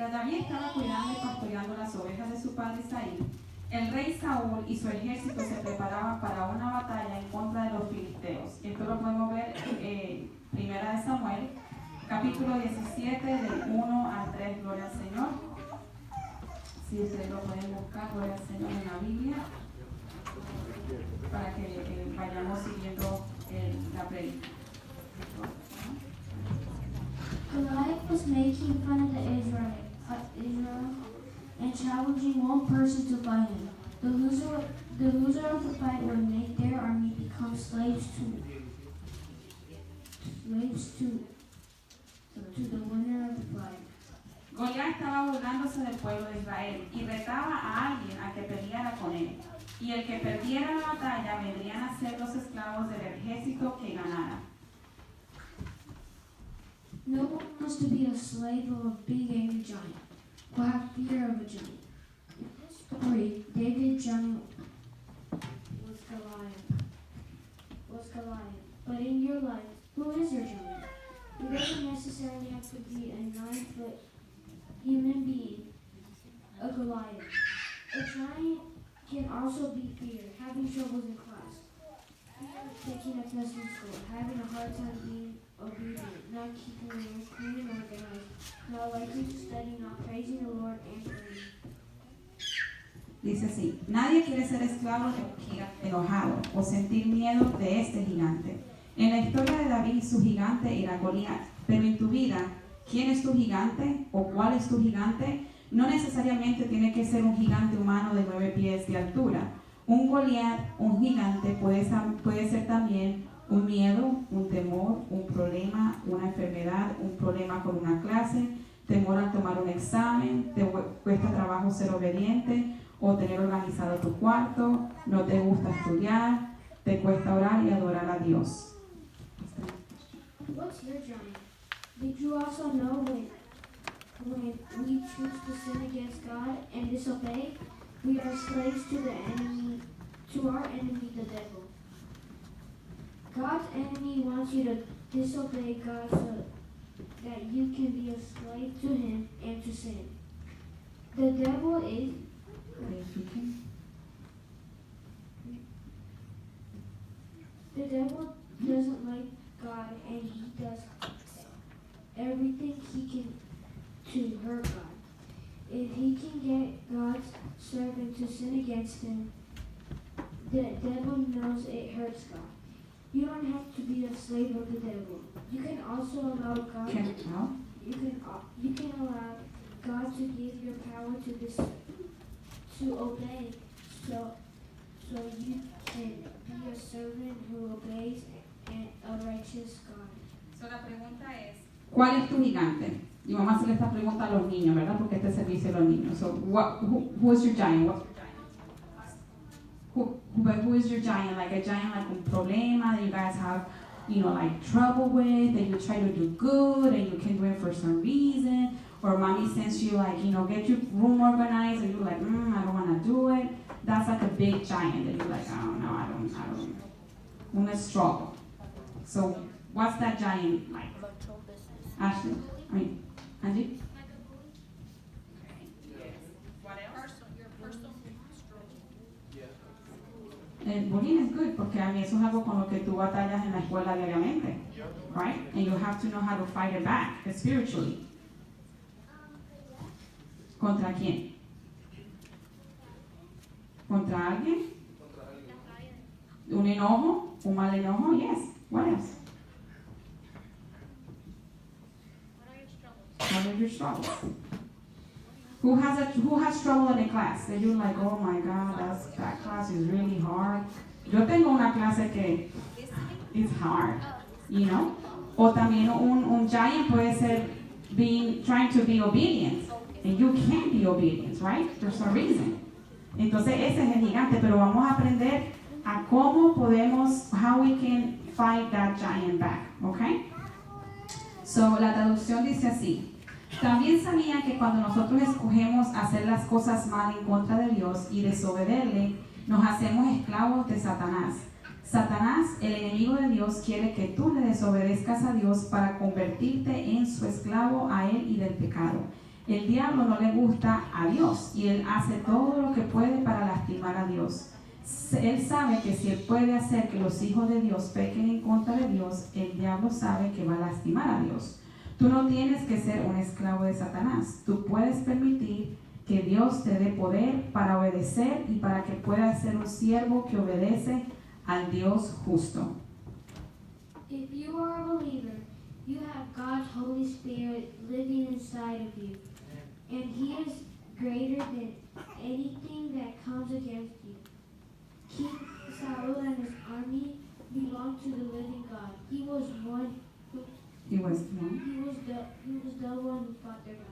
Mientras David estaba cuidando y pastoreando las ovejas de su padre Isaí, el rey Saúl y su ejército se preparaban para una batalla en contra de los filisteos. Esto lo podemos ver en Primera de Samuel, capítulo 17, del 1 al 3, gloria al Señor. Si ustedes lo pueden buscar, gloria al Señor, en la Biblia, para que vayamos siguiendo la predica. Goliath was making fun of Israel and challenging one person to fight him. The loser of the fight would make their army become slaves to the winner of the fight. Goliat estaba burlándose del pueblo de Israel y retaba a alguien a que peleara con él. Y el que perdiera la batalla vendrían a ser los esclavos del ejército que ganara. No one wants to be a slave of a big angry giant or have fear of a giant. In this story, David's giant was Goliath. But in your life, who is your giant? It doesn't necessarily have to be a 9-foot human being, a Goliath. A giant can also be fear, having troubles in class, taking a test in school, having a hard time being obedient, not keeping your room clean and organized, not liking to study, not praising the Lord and praying. Dice así: nadie quiere ser esclavo de un gigante enojado o sentir miedo de este gigante. En la historia de David, su gigante era Goliat, pero en tu vida, ¿quién es tu gigante o cuál es tu gigante? No necesariamente tiene que ser un gigante humano de 9 pies de altura. Un Goliat, un gigante, puede ser también un miedo, un temor, un problema, una enfermedad, un problema con una clase, temor al tomar un examen, te cuesta trabajo ser obediente o tener organizado tu cuarto, no te gusta estudiar, te cuesta orar y adorar a Dios. What's your giant? Did you also know when we choose to sin against God and disobey, we are slaves to our enemy, the devil. God's enemy wants you to disobey God so that you can be a slave to him and to sin. The devil doesn't like God, and he does everything he can to hurt God. If he can get God's servant to sin against him, the devil knows it hurts God. You don't have to be a slave of the devil. You can also allow God. You can allow God to give your power to obey, so you can be a servant who obeys and a righteous God. So la pregunta es, ¿cuál es tu gigante? Y vamos a hacerle esta pregunta a los niños, ¿verdad? Porque este servicio de los niños. So, who is your giant? What's your giant? Who is your giant? Like a giant, like un problema that you guys have, like trouble with, that you try to do good and you can do it for some reason. Or mommy sends you like, get your room organized and you're like, I don't want to do it. That's like a big giant that you're like, I don't know. Una struggle. So, what's that giant like? Ashley? Angie? El bullying is good porque a mí eso es algo con lo que tú batallas en la escuela diariamente, right? And you have to know how to fight it back spiritually. ¿Contra quién? ¿Contra alguien? ¿Un enojo? ¿Un mal enojo? Yes. What else? What are your struggles? Who has trouble in a class? That you're like, oh my God, that class is really hard. Yo tengo una clase que it's hard, O también un giant puede ser trying to be obedient. And you can't be obedient, right? For some reason. Entonces ese es el gigante, pero vamos a aprender a cómo podemos, how we can fight that giant back, okay? So, la traducción dice así: también sabían que cuando nosotros escogemos hacer las cosas mal en contra de Dios y desobedecerle, nos hacemos esclavos de Satanás. Satanás, el enemigo de Dios, quiere que tú le desobedezcas a Dios para convertirte en su esclavo a él y del pecado. El diablo no le gusta a Dios y él hace todo lo que puede para lastimar a Dios. Él sabe que si él puede hacer que los hijos de Dios pequen en contra de Dios, el diablo sabe que va a lastimar a Dios. Tú no tienes que ser un esclavo de Satanás. Tú puedes permitir que Dios te dé poder para obedecer y para que puedas ser un siervo que obedece al Dios justo. If you are a believer, you have God's Holy Spirit living inside of you, and He is greater than anything that comes against you. King Saul and his army belonged to the living God. He was the one who fought their battle.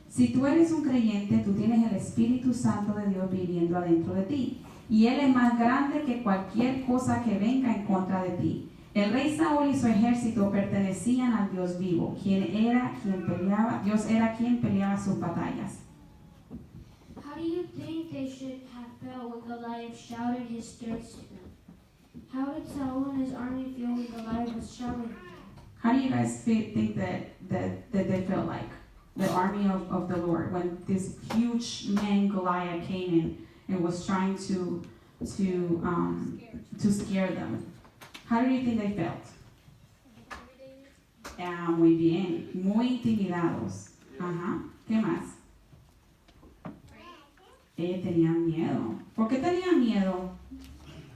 Si tú eres un creyente, tú tienes el Espíritu Santo de Dios viviendo adentro de ti. Y Él es más grande que cualquier cosa que venga en contra de ti. El rey Saúl y su ejército pertenecían al Dios vivo, Dios era quien peleaba sus batallas. How do you think they should have felt when Goliath shouted his threats to them? How did Saul and his army feel when Goliath was shouting? How do you guys think that they felt like? The army of the Lord, when this huge man Goliath came in and was trying to scare them. How do you think they felt? Muy bien, muy intimidados. Ajá. ¿Qué más? Ellos tenían miedo. ¿Por qué tenían miedo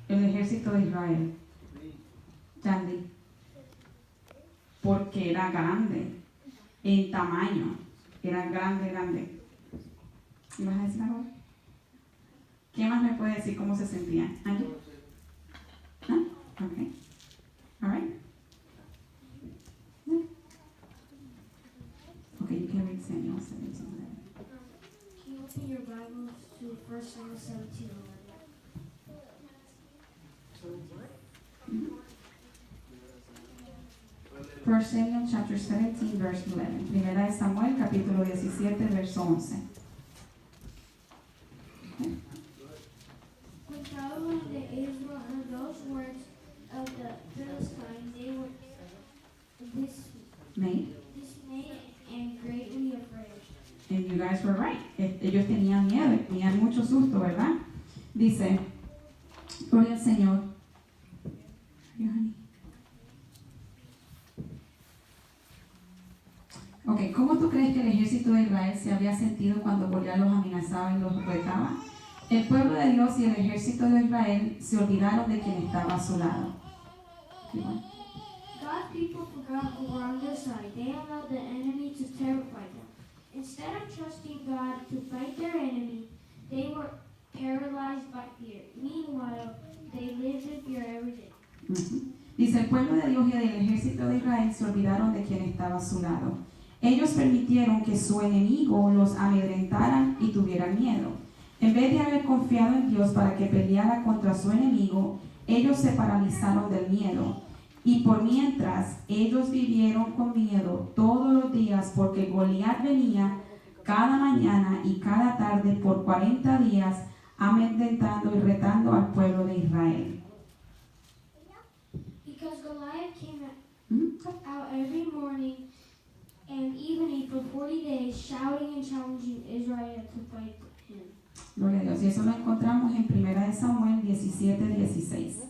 el ejército de Israel? Sandy. Porque era grande en tamaño. Era grande. ¿Me vas a decir algo? ¿Qué más me puede decir cómo se sentían? ¿Angie? ¿No? Okay. All right. Okay, you can read Samuel 17. Can you open your Bibles to 1 Samuel 17:11? 1 Samuel chapter 17, verse 11. Primera de Samuel, capítulo 17, verso 11. Okay. When Saul and the Israel heard those words of the Philistines, they were dismayed and greatly afraid. And you guys were right. Ellos tenían miedo, tenían mucho susto, ¿verdad? Dice, gloria al Señor. Ok, ¿cómo tú crees que el ejército de Israel se había sentido cuando Goliat los amenazaba y los retaba? El pueblo de Dios y el ejército de Israel se olvidaron de quien estaba a su lado. God's people forgot who were on their side. They allowed the enemy to terrify them. Instead of trusting God to fight their enemy, they were paralyzed by fear. Meanwhile, they lived in fear every day. Dice, el pueblo de Dios y el ejército de Israel se olvidaron de quien estaba a su lado. Ellos permitieron que su enemigo los amedrentaran y tuvieran miedo. En vez de haber confiado en Dios para que peleara contra su enemigo, ellos se paralizaron del miedo. Y por mientras, ellos vivieron con miedo todos los días porque Goliat venía cada mañana y cada tarde por 40 días amedrentando y retando al pueblo de Israel. Because Goliath came out every morning and evening for 40 days, shouting and challenging Israel to fight him. Gloria a Dios. Y eso lo encontramos en 1 Samuel 17:16.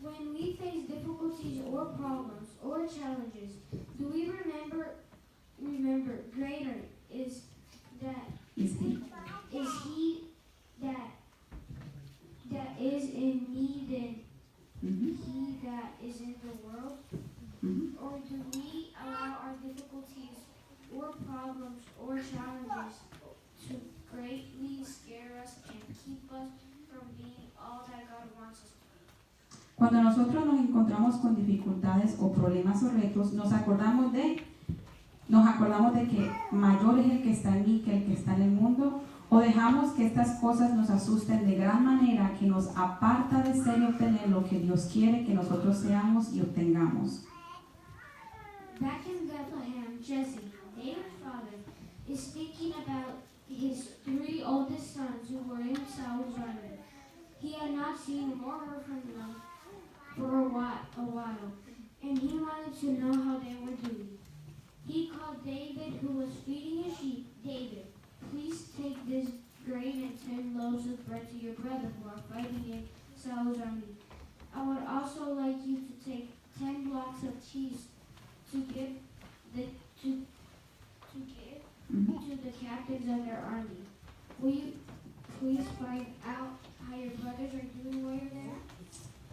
When we face difficulties or problems or challenges, do we remember greater is he that is in me than he that is in the world? Or do we allow our difficulties or problems or challenges to greatly scare us and keep us from being all that God wants us to be? Cuando nosotros nos encontramos con dificultades o problemas o retos, nos acordamos de que mayor es el que está en mí que el que está en el mundo, o dejamos que estas cosas nos asusten de gran manera que nos aparta de ser y obtener lo que Dios quiere que nosotros seamos y obtengamos. Back in Bethlehem, Jesse, David's father, is thinking about his 3 oldest sons who were in Saul's army. He had not seen or heard from them for a while, and he wanted to know how they were doing. He called David who was feeding his sheep, David, please take this grain and 10 loaves of bread to your brother who are fighting in Saul's army. I would also like you to take 10 blocks of cheese to give to the captains of their army. Will you please find out how your brothers are doing while you're there?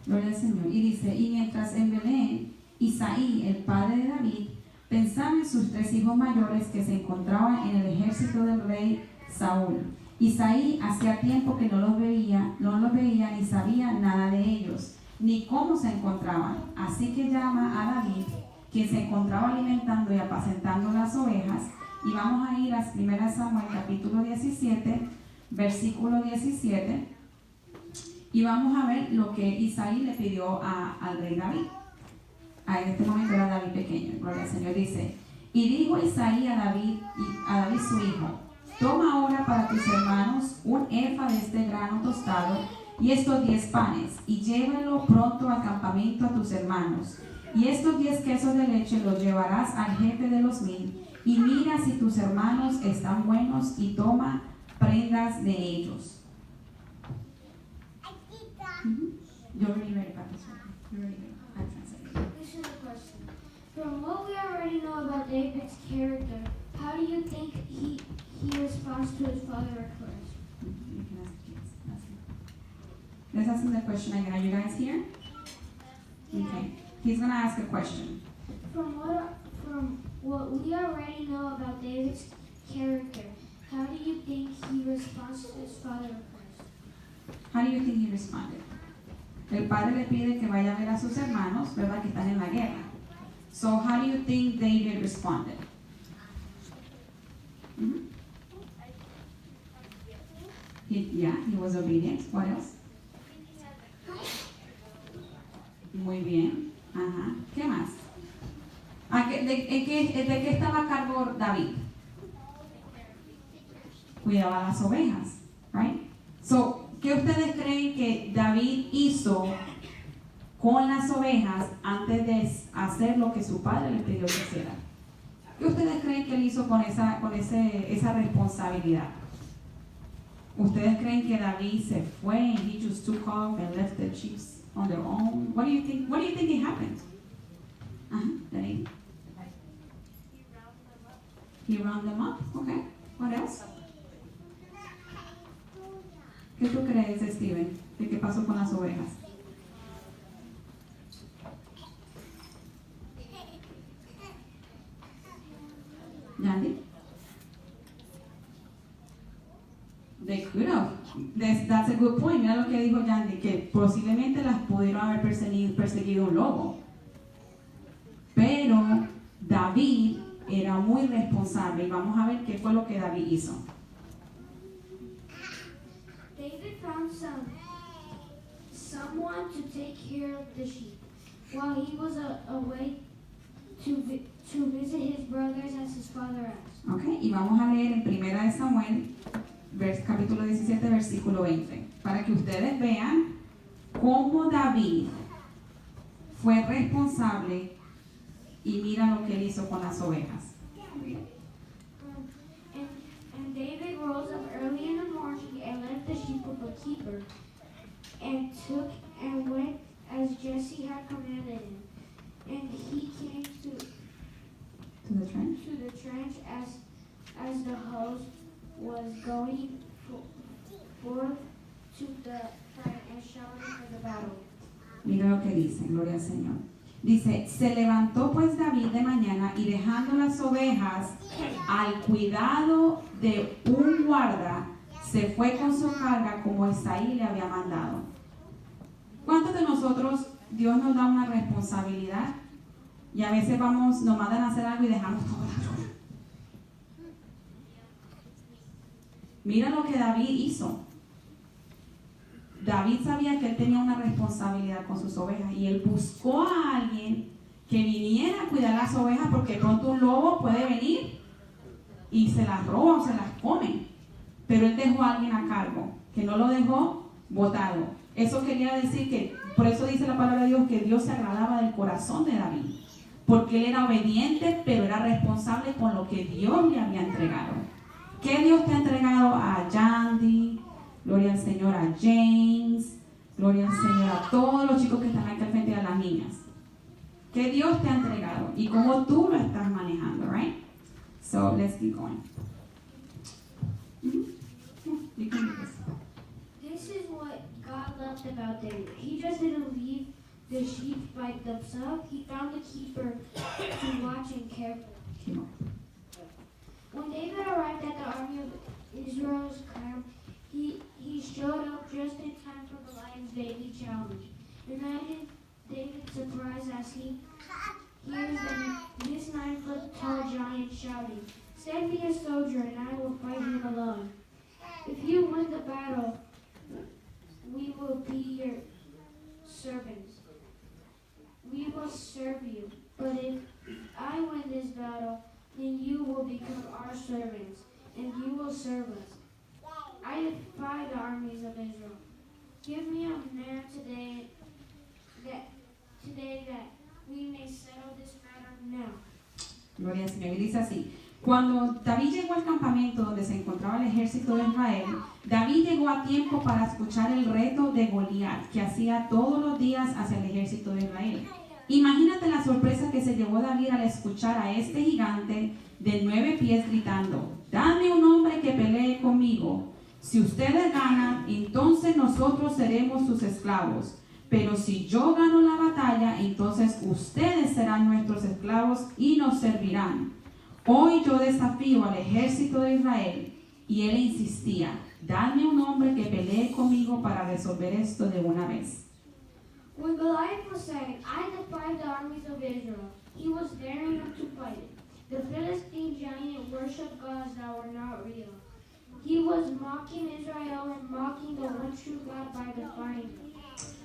Gloria al Señor. Y dice, y mientras en Belén, Isaí, el padre de David, pensaba en sus 3 hijos mayores que se encontraban en el ejército del rey Saúl. Isaí hacía tiempo que no los veía ni sabía nada de ellos, ni cómo se encontraban. Así que llama a David, quien se encontraba alimentando y apacentando las ovejas. Y vamos a ir a 1 Samuel capítulo 17, versículo 17. Y vamos a ver lo que Isaí le pidió al rey David. En este momento era David pequeño. Gloria al Señor. Dice, y dijo Isaí a David su hijo, toma ahora para tus hermanos un efa de este grano tostado y estos 10 panes, y llévalo pronto al campamento a tus hermanos. Y estos 10 quesos de leche los llevarás al jefe de los 1000, y mira si tus hermanos están buenos, y toma prendas de ellos. You're really ready, Pastor. You're really ready. I'm translating. This is a question. From what we already know about David's character, how do you think he responds to his father request? You can ask the kids. Let's ask him the question again. Are you guys here? Okay. He's going to ask a question. From what we already know about David's character, how do you think he responds to his father's request? How do you think he responded? El padre le pide que vaya a ver a sus hermanos, ¿verdad? Que están en la guerra. So how do you think David responded? Mm-hmm. He was obedient. What else? Muy bien. Ajá. ¿Qué más? ¿De qué estaba a cargo David? Cuidaba las ovejas, right? So, ¿qué ustedes creen que David hizo con las ovejas antes de hacer lo que su padre le pidió que hiciera? ¿Qué ustedes creen que él hizo con esa responsabilidad? ¿Ustedes creen que David se fue and he just took off and left the sheep on their own? What do you think? What do you think it happened? David. He rounded them up. Okay. What else? ¿Qué tú crees, Steven? ¿De qué pasó con las ovejas? Yandy? They could have. That's a good point. Mira lo que dijo Yandy, que posiblemente las pudieron haber perseguido un lobo. Pero David era muy responsable y vamos a ver qué fue lo que David hizo. David found someone to take care of the sheep while he was away to visit his brothers as his father asked. Okay, y vamos a leer en 1 Samuel, capítulo 17, versículo 20, para que ustedes vean cómo David fue responsable y mira lo que él hizo con las ovejas. And David rose up early in the morning and left the sheep with a keeper, and went as Jesse had commanded him. And he came to the trench. To the trench as the host was going forth to the fight and shouting for the battle. Mira lo que dice, gloria al Señor. Dice, se levantó pues David de mañana y dejando las ovejas al cuidado de un guarda, se fue con su carga como Isaí le había mandado. ¿Cuántos de nosotros Dios nos da una responsabilidad y a veces nos mandan a hacer algo y dejamos todo? Mira lo que David hizo. David sabía que él tenía una responsabilidad con sus ovejas y él buscó a alguien que viniera a cuidar las ovejas porque pronto un lobo puede venir y se las roba o se las come. Pero él dejó a alguien a cargo, que no lo dejó botado. Eso quería decir que, por eso dice la palabra de Dios, que Dios se agradaba del corazón de David. porque él era obediente, pero era responsable con lo que Dios le había entregado. ¿Qué Dios te ha entregado a Yandy? Gloria al Señor, a James. Gloria al Señor a todos los chicos que están aquí al frente, a las niñas. ¿Qué Dios te ha entregado? Y cómo tú lo estás manejando, right? So, let's keep going. You can do this. This is what God loved about David. He just didn't leave the sheep by themselves. He found a keeper to watch and care for. Keep on. When David arrived at the army of Israel's camp, he showed up just in time for the lion's daily challenge. Imagine David's surprise as he hears this 9-foot-tall giant shouting, "Send me a soldier and I will fight him alone. If you win the battle, we will be your servants. We will serve you. But if I win this battle, then you will become our servants, and you will serve us. I defy the armies of Israel. Give me a man today that we may settle this matter now." Gloria al Señor. Y dice así: cuando David llegó al campamento donde se encontraba el ejército de Israel, David llegó a tiempo para escuchar el reto de Goliat que hacía todos los días hacia el ejército de Israel. Imagínate la sorpresa que se llevó David al escuchar a este gigante de 9 pies gritando: "Dame un hombre que pelee conmigo. Si ustedes ganan, entonces nosotros seremos sus esclavos. Pero si yo gano la batalla, entonces ustedes serán nuestros esclavos y nos servirán. Hoy yo desafío al ejército de Israel." Y él insistía: "Dame un hombre que pelee conmigo para resolver esto de una vez." When Goliath was saying, "I defy the armies of Israel," he was daring enough to fight it. The Philistine giant worshipped gods that were not real. He was mocking Israel and mocking the one true God by defying him.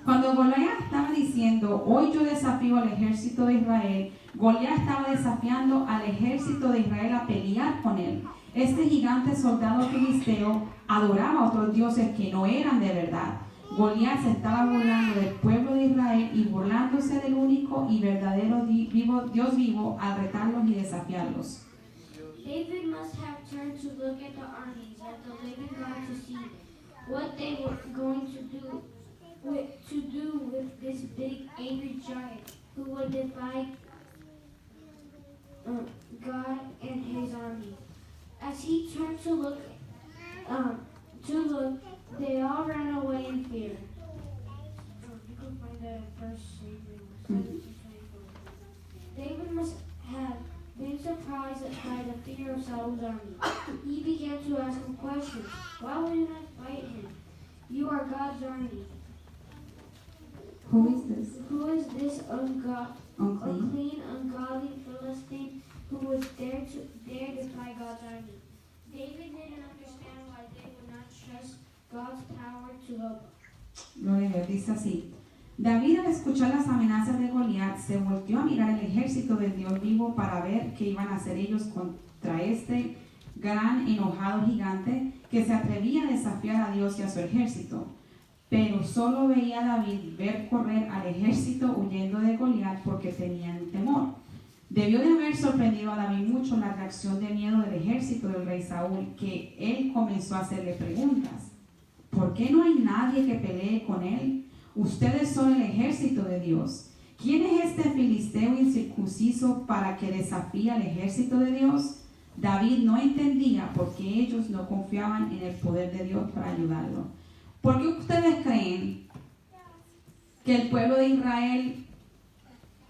Cuando Goliat estaba diciendo: "Hoy yo desafío al ejército de Israel", Goliat estaba desafiando al ejército de Israel a pelear con él. Este gigante soldado filisteo adoraba a otros dioses que no eran de verdad. Goliat se estaba burlando del pueblo de Israel y burlándose del único y verdadero Dios vivo al retarlos y desafiarlos. David must have turned to look at the armies, at the living God, to see what they were going to do with this big angry giant who would defy God and his army. As he turned to look, they all ran away in fear. You can find that in 1 Samuel 17:24. David must have been surprised by the fear of Saul's army. He began to ask him questions. "Why wouldn't I fight him? You are God's army. Who is this? Who is this Unclean. unclean, ungodly Philistine who would dare defy God's army?" David didn't understand why they would not trust God's power to help them. Gloria a Dios. Dice así: David, al escuchar las amenazas de Goliat, se volteó a mirar el ejército del Dios vivo para ver qué iban a hacer ellos contra este gran enojado gigante que se atrevía a desafiar a Dios y a su ejército. Pero solo veía a David ver correr al ejército huyendo de Goliat porque tenían temor. Debió de haber sorprendido a David mucho la reacción de miedo del ejército del rey Saúl, que él comenzó a hacerle preguntas. ¿Por qué no hay nadie que pelee con él? Ustedes son el ejército de Dios. ¿Quién es este filisteo incircunciso para que desafíe al ejército de Dios? David no entendía por qué ellos no confiaban en el poder de Dios para ayudarlo. ¿Por qué ustedes creen que el pueblo de Israel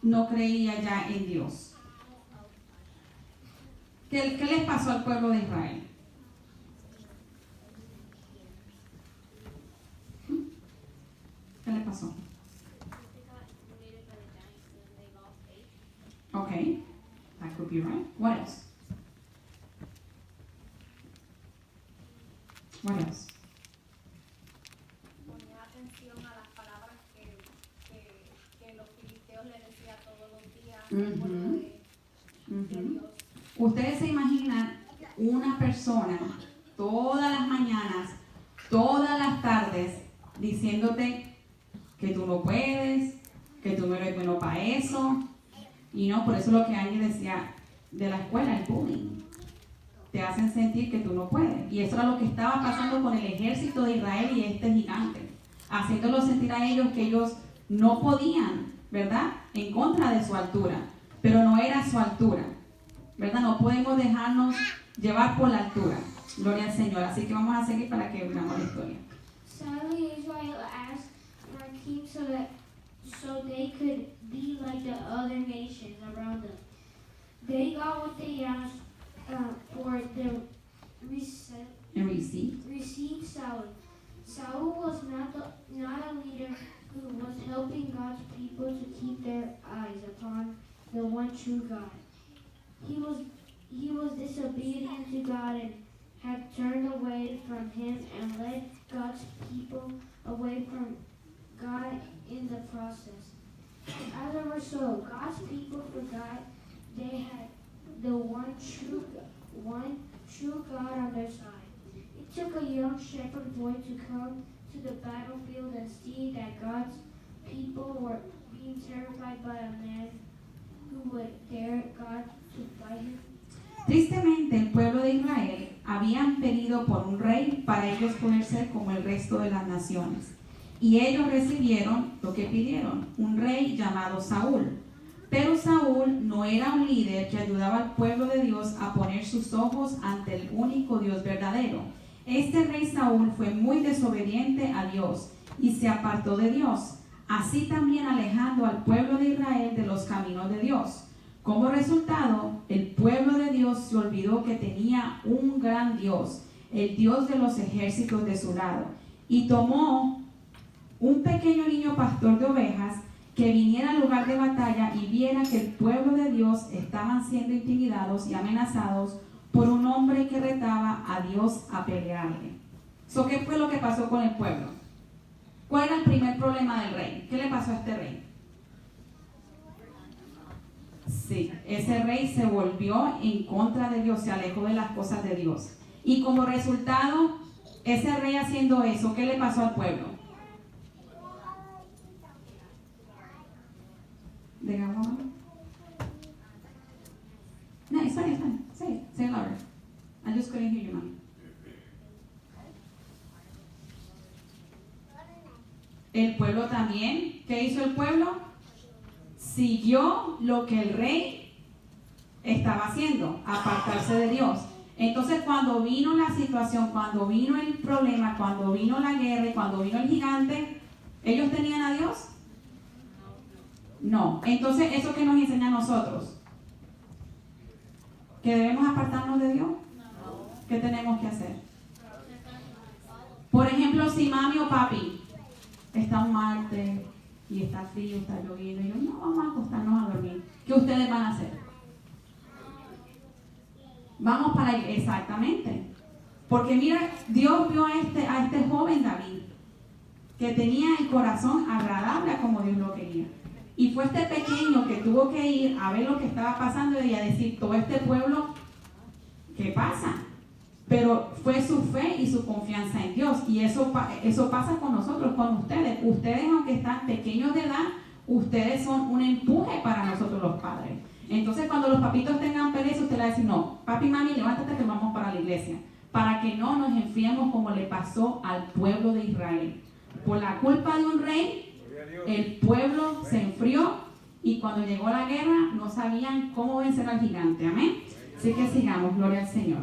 no creía ya en Dios? ¿Qué les pasó al pueblo de Israel? ¿Qué le pasó? Okay, that could be right. What else? What else? Ponía atención a las palabras que los filisteos le decían todos los días al pueblo de Dios. Ustedes se imaginan una persona todas las mañanas, todas las tardes, diciéndote que tú no puedes, que tú no eres bueno para eso, Y no, por eso lo que Angie decía de la escuela, el bullying. Te hacen sentir que tú no puedes. Y eso era lo que estaba pasando con el ejército de Israel y este gigante. Haciéndolos sentir a ellos que ellos no podían, ¿verdad? En contra de su altura. Pero no era su altura, ¿verdad? No podemos dejarnos llevar por la altura. Gloria al Señor. Así que vamos a seguir para que veamos la historia. Sadly, Israel asked for a king so they could be like the other nations around them. They got what they asked for. They received Saul. Saul was not a leader who was helping God's people to keep their eyes upon the one true God. He was disobedient to God and had turned away from him and led God's people away from God in the process. As a result, God's people forgot they had the one true God on their side. It took a young shepherd boy to come to the battlefield and see that God's people were being terrified by a man who would dare God to fight him. Tristemente, el pueblo de Israel habían pedido por un rey para ellos poder ser como el resto de las naciones. Y ellos recibieron lo que pidieron, un rey llamado Saúl. Pero Saúl no era un líder que ayudaba al pueblo de Dios a poner sus ojos ante el único Dios verdadero. Este rey Saúl fue muy desobediente a Dios y se apartó de Dios, así también alejando al pueblo de Israel de los caminos de Dios. Como resultado, el pueblo de Dios se olvidó que tenía un gran Dios, el Dios de los ejércitos de su lado, y tomó un pequeño niño pastor de ovejas que viniera al lugar de batalla y viera que el pueblo de Dios estaban siendo intimidados y amenazados por un hombre que retaba a Dios a pelearle. ¿Qué fue lo que pasó con el pueblo? ¿Cuál era el primer problema del rey? ¿Qué le pasó a este rey? Sí, ese rey se volvió en contra de Dios, se alejó de las cosas de Dios. Y como resultado, ese rey haciendo eso, ¿qué le pasó al pueblo? Digamos. No, it's fine. Say it louder. I just couldn't hear you, mami. El pueblo también, ¿qué hizo el pueblo? Siguió lo que el rey estaba haciendo, apartarse de Dios. Entonces, cuando vino la situación, cuando vino el problema, cuando vino la guerra, cuando vino el gigante, ¿ellos tenían a Dios? No. Entonces, ¿eso qué nos enseña a nosotros? ¿Que debemos apartarnos de Dios? ¿Qué tenemos que hacer? Por ejemplo, si mami o papi está un martes y está frío, está lloviendo, y yo, no, vamos a acostarnos a dormir, ¿qué ustedes van a hacer? Vamos para ahí, exactamente. Porque mira, Dios vio a este joven David, que tenía el corazón agradable a como Dios lo quería. Y fue este pequeño que tuvo que ir a ver lo que estaba pasando y a decir, todo este pueblo, ¿qué pasa? Pero fue su fe y su confianza en Dios. Y eso pasa con nosotros, con ustedes. Ustedes, aunque están pequeños de edad, ustedes son un empuje para nosotros los padres. Entonces, cuando los papitos tengan pereza, usted le va a decir, no, papi, mami, levántate que vamos para la iglesia. Para que no nos enfriemos como le pasó al pueblo de Israel. Por la culpa de un rey, el pueblo se enfrió y cuando llegó la guerra no sabían cómo vencer al gigante. Amén. Así que sigamos, gloria al Señor.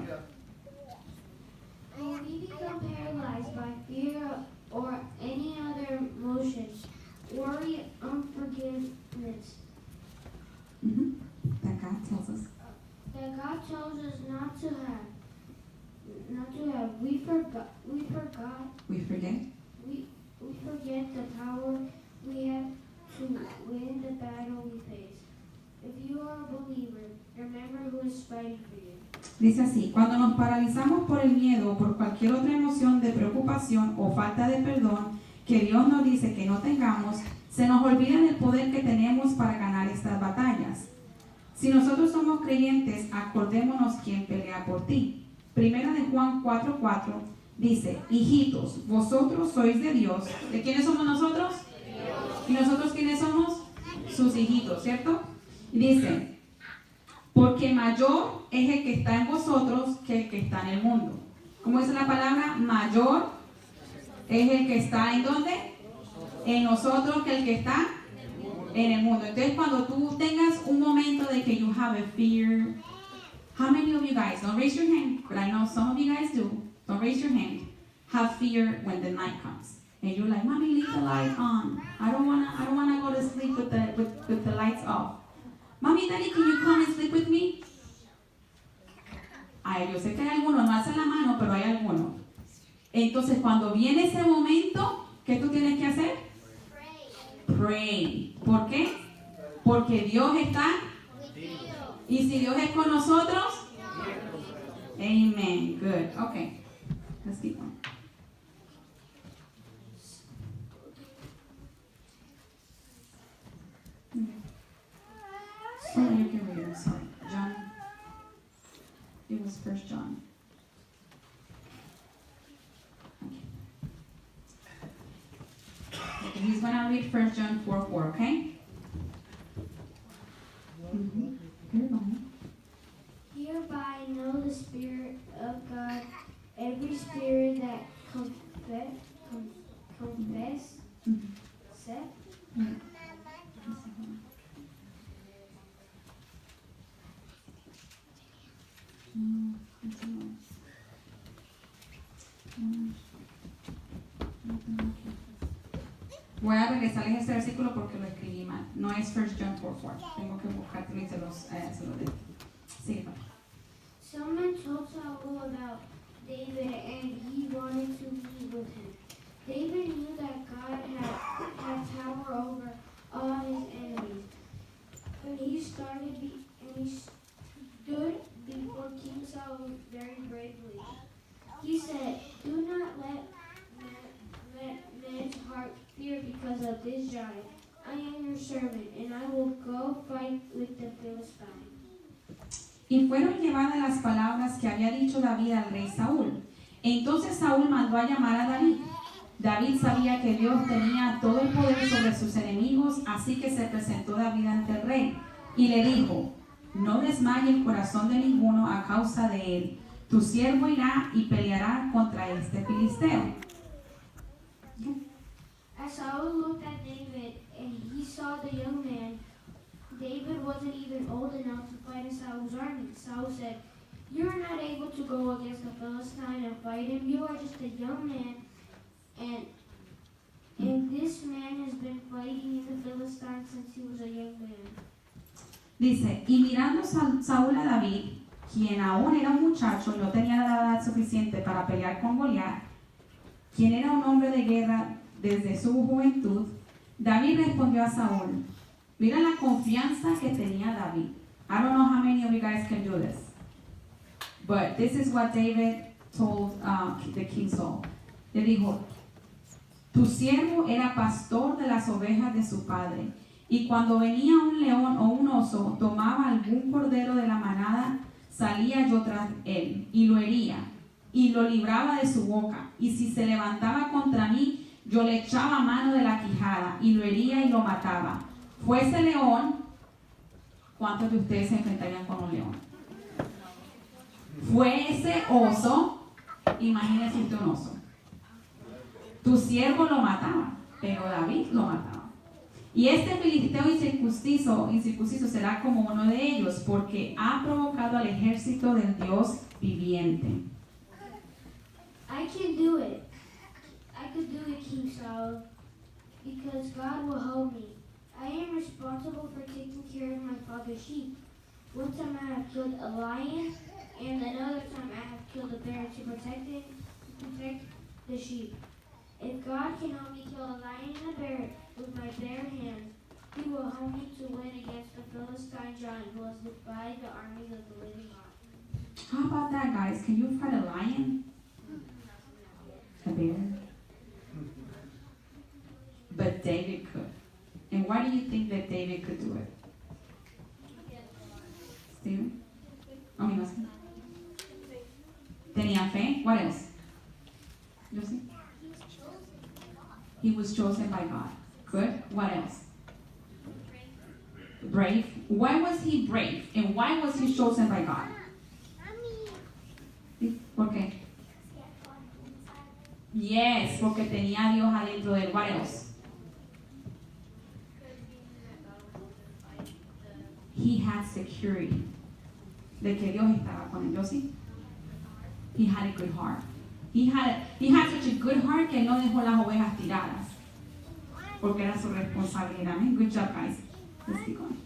When we become paralyzed by fear or any other emotions, worry, unforgiveness, That God tells us. that God tells us not to have, we forget the power we have to win the battle we face. If you are a believer, remember who is fighting for you. Dice así, cuando nos paralizamos por el miedo o por cualquier otra emoción de preocupación o falta de perdón que Dios nos dice que no tengamos, se nos olvida del poder que tenemos para ganar estas batallas. Si nosotros somos creyentes, acordémonos quién pelea por ti. Primera de Juan 4:4 dice, hijitos, vosotros sois de Dios. ¿De quiénes somos nosotros? ¿Y nosotros quiénes somos? Sus hijitos, ¿cierto? Y dice, porque mayor es el que está en vosotros que el que está en el mundo. ¿Cómo dice la palabra? Mayor es el que está ¿en dónde? En nosotros que el que está en el mundo. Entonces cuando tú tengas un momento de que you have a fear, how many of you guys, don't raise your hand, but I know some of you guys do, don't raise your hand, have fear when the night comes. And you're like, mommy, leave the light on. I don't wanna go to sleep with the lights off. Mommy, daddy, can you come and sleep with me? Ay, yo sé que hay algunos, no hacen la mano, pero hay algunos. Entonces cuando viene ese momento, ¿qué tú tienes que hacer? Pray. ¿Por qué? Porque Dios está. Y si Dios es con nosotros. Amen. Good. Okay. Let's keep on. Oh, you can read it. Sorry. John. It was 1 John. Okay, he's going to read 1 John 4:4, okay? Mm-hmm. Hereby know the Spirit of God. Every spirit that confess, Voy a regresarles este versículo porque lo escribí mal. No es 1 John 4:4. Tengo que buscártelo y se los digo. Sí, papá. Someone told Saul about David and he wanted to meet with him. David knew that God had power over all his enemies. And he stood before King Saul very bravely. He said, "Do not let man's heart fear because of this giant. I am your servant, and I will go fight with the Philistine." Y fueron llevadas las palabras que había dicho David al rey Saúl. Entonces Saúl mandó a llamar a David. David sabía que Dios tenía todo el poder sobre sus enemigos, así que se presentó David ante el rey y le dijo: no desmaye el corazón de ninguno a causa de él. Tu siervo irá y peleará contra este filisteo. As Saul looked at David and he saw the young man, David wasn't even old enough to fight in Saul's army. Saul said, "You are not able to go against the Philistine and fight him. You are just a young man, and this man has been fighting in the Philistine since he was a young man." Dice, y mirando Saúl a David, quien aún era un muchacho y no tenía la edad suficiente para pelear con Goliat, quien era un hombre de guerra desde su juventud, David respondió a Saúl. Mira la confianza que tenía David. I don't know how many of you guys can do this, but this is what David told the king Saul. Le dijo, tu siervo era pastor de las ovejas de su padre, y cuando venía un león o un oso, tomaba algún cordero de la manada, salía yo tras él, y lo hería, y lo libraba de su boca, y si se levantaba contra mí, yo le echaba mano de la quijada, y lo hería y lo mataba. Fuese león, ¿cuántos de ustedes se enfrentarían con un león? Fuese oso, imagínense usted un oso. Tu siervo lo mataba, pero David lo mataba. Y este filisteo incircunciso será como uno de ellos, porque ha provocado al ejército del Dios viviente. I can do it. I could do it, King Saul, because God will help me. I am responsible for taking care of my father's sheep. One time I have killed a lion, and another time I have killed a bear to protect the sheep. If God can help me kill a lion and a bear with my bare hands, He will help me to win against the Philistine giant who has defied the armies of the living God. How about that, guys? Can you fight a lion? A bear? But David could. And why do you think that David could do it? Steven? Oh, he must. Tenía fe. What else? Lucy? He was chosen by God. Good. What else? Brave. Why was he brave? And why was he chosen by God? ¿Por qué? Yes, porque tenía a Dios adentro de él. What else? He had security. De que Dios estaba con él. ¿Yo sí? He had a good heart. He had such a good heart que no dejó las ovejas tiradas. Porque era su responsabilidad. Good job, guys. Let's keep going.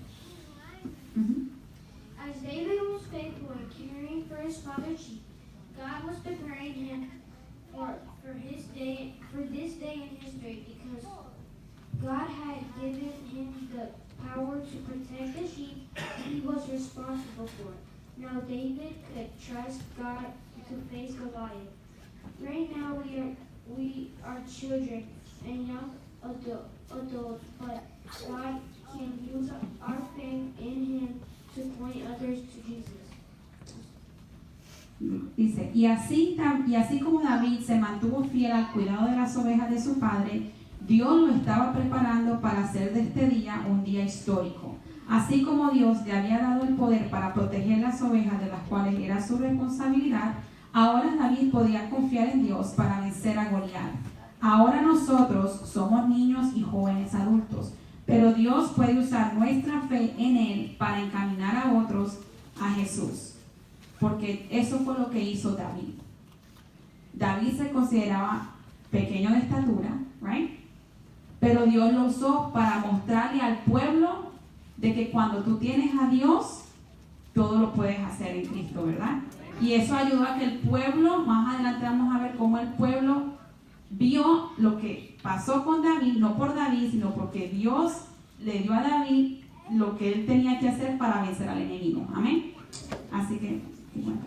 As David was faithful in caring for his father's sheep, God was preparing him for this day in history because God had given him the power to protect the sheep he was responsible for. Now David could trust God to face Goliath. Right now we are children and young adults, but God can use our faith in Him to point others to Jesus. Dice, y así como David se mantuvo fiel al cuidado de las ovejas de su padre, Dios lo estaba preparando para hacer de este día un día histórico. Así como Dios le había dado el poder para proteger las ovejas de las cuales era su responsabilidad, ahora David podía confiar en Dios para vencer a Goliat. Ahora nosotros somos niños y jóvenes adultos, pero Dios puede usar nuestra fe en Él para encaminar a otros a Jesús. Porque eso fue lo que hizo David. David se consideraba pequeño de estatura, right? Pero Dios lo usó para mostrarle al pueblo de que cuando tú tienes a Dios, todo lo puedes hacer en Cristo, ¿verdad? Y eso ayudó a que el pueblo, más adelante vamos a ver cómo el pueblo vio lo que pasó con David, no por David, sino porque Dios le dio a David lo que él tenía que hacer para vencer al enemigo. Amén. Así que, bueno.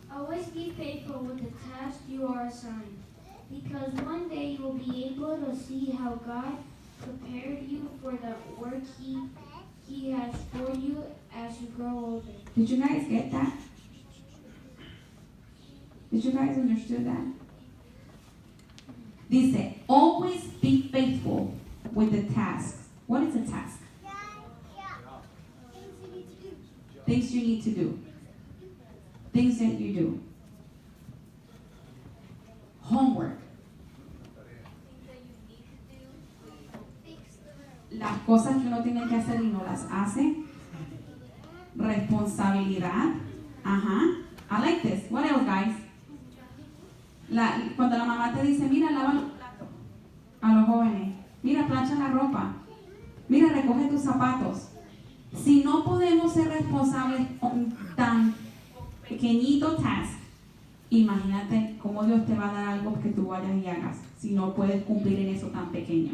Always be faithful with the task you are assigned, because one day you will be able to see how God prepared you for the work He has for you as you grow older. Did you guys get that? Did you guys understand that? Dice, always be faithful with the tasks. What is a task? Things you need to do. Things that you do. Homework. Las cosas que uno tiene que hacer y no las hace. Responsabilidad. Ajá. I like this. What else, guys? Cuando la mamá te dice, mira, lava los platos a los jóvenes, mira, plancha la ropa, mira, recoge tus zapatos. Si no podemos ser responsables con tan pequeñito task, imagínate cómo Dios te va a dar algo que tú vayas y hagas si no puedes cumplir en eso tan pequeño.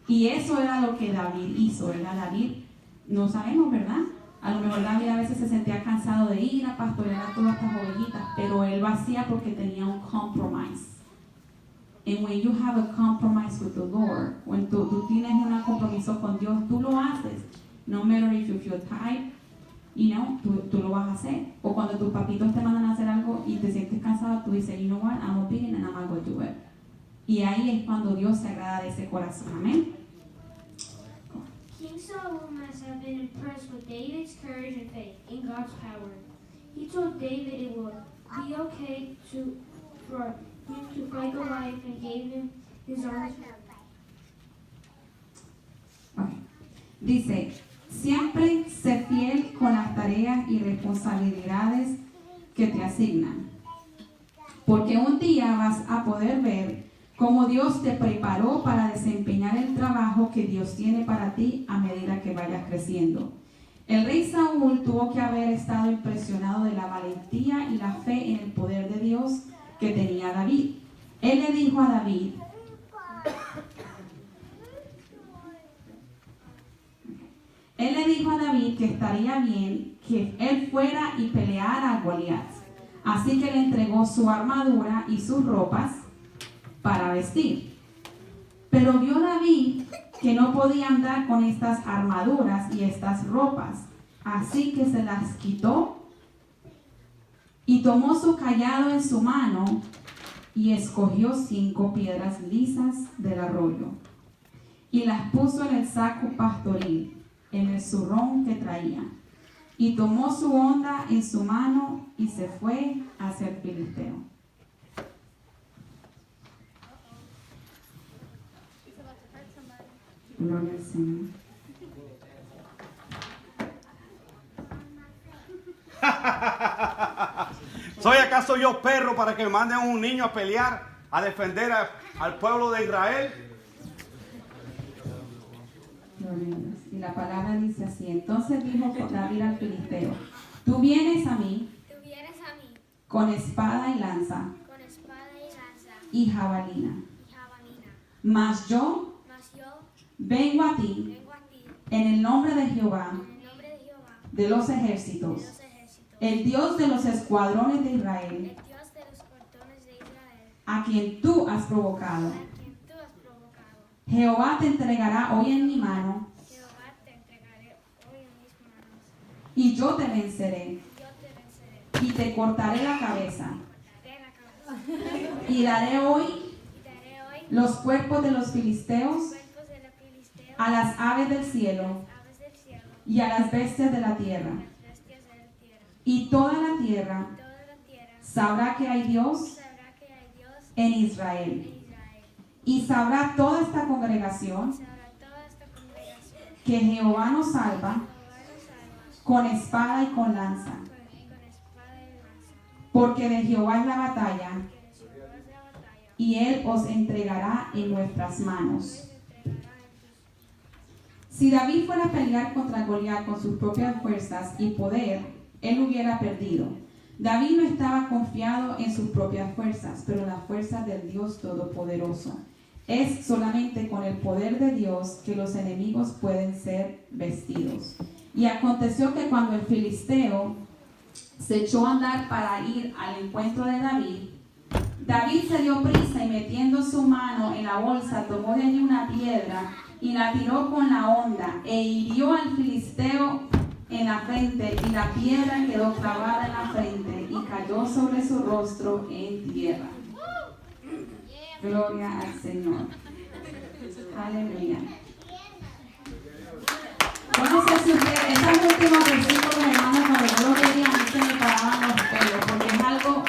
Y eso era lo que David hizo, ¿verdad? David, no sabemos, ¿verdad? A lo mejor David a veces se sentía cansado de ir a pastorear a todas estas ovejitas, pero él lo hacía porque tenía un compromise. And when you have a compromise with the Lord, cuando tú tienes un compromiso con Dios, tú lo haces. No matter if you feel tired, you know, tú lo vas a hacer. O cuando tus papitos te mandan a hacer algo y te sientes cansado, tú dices, you know what, I'm obedient and I'm going to do it. Y ahí es cuando Dios se agrada de ese corazón. Amén. King Solomon must have been impressed with David's courage and faith in God's power. He told David it would be okay for him to fight Goliath and gave him his arms. Okay. Dice, siempre sé fiel con las tareas y responsabilidades que te asignan, porque un día vas a poder ver cómo Dios te preparó para desempeñar el trabajo que Dios tiene para ti a medida que vayas creciendo. El rey Saúl tuvo que haber estado impresionado de la valentía y la fe en el poder de Dios que tenía David. Él le dijo a David, que estaría bien que él fuera y peleara a Goliat. Así que le entregó su armadura y sus ropas para vestir. Pero vio David que no podía andar con estas armaduras y estas ropas, así que se las quitó y tomó su cayado en su mano y escogió 5 piedras lisas del arroyo y las puso en el saco pastoril. en el zurrón que traía. Y tomó su honda en su mano y se fue hacia el filisteo. She's about to hurt somebody. Gloria al Señor. ¿Soy acaso yo perro para que manden a un niño a pelear, a defender al pueblo de Israel? Gloria a Dios. Y la palabra dice así: entonces dijo David al filisteo: tú vienes a mí Tú vienes a mí con espada y lanza con espada y lanza y jabalina, y jabalina, mas yo mas yo vengo a ti vengo a ti en el nombre de Jehová en el nombre de Jehová de los de ejércitos, los ejércitos, el Dios de los escuadrones de el Israel, Dios de los cordones de Israel, a quien tú has provocado. a quien tú has provocado. Jehová te entregará hoy en mi mano, Jehová te entregaré hoy en mis manos, y yo te venceré, y yo te venceré, y te cortaré la cabeza, cortaré la cabeza, y daré hoy y daré hoy los cuerpos de los filisteos los cuerpos de los filisteos a las aves del cielo aves del cielo y a las bestias de la tierra. y las bestias de la tierra. Y toda la tierra Toda la tierra sabrá que hay Dios sabrá que hay Dios en en Israel. Israel. Y sabrá toda esta congregación Sabrá toda esta congregación que Jehová nos salva Jehová nos salva con espada y con lanza. con espada y lanza, Porque de Jehová es la batalla, que de Jehová es la batalla, y él os entregará en nuestras y manos. les entregará en tus. Si David fuera a pelear contra Goliat con sus propias fuerzas y poder, él hubiera perdido. David no estaba confiado en sus propias fuerzas, pero en las fuerzas del Dios Todopoderoso. Es solamente con el poder de Dios que los enemigos pueden ser vestidos. Y aconteció que cuando el filisteo se echó a andar para ir al encuentro de David, David se dio prisa y metiendo su mano en la bolsa tomó de allí una piedra y la tiró con la honda e hirió al filisteo en la frente, y la piedra quedó clavada en la frente y cayó sobre su rostro en tierra. Gloria al Señor. Aleluya. Yo no sé si usted, esos últimos versículos, hermanos, cuando yo los leía, a mí se me paraban los pelos, porque es algo,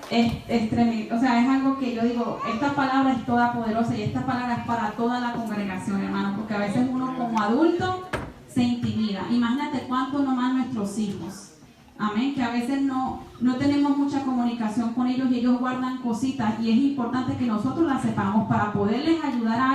es tremendo. O sea, es algo que yo digo, esta palabra es toda poderosa y esta palabra es para toda la congregación, hermanos, porque a veces uno como adulto se intimida. Imagínate cuánto nomás nuestros hijos. Amén, que a veces no tenemos mucha comunicación con ellos y ellos guardan cositas, y es importante que nosotros las sepamos para poderles ayudar a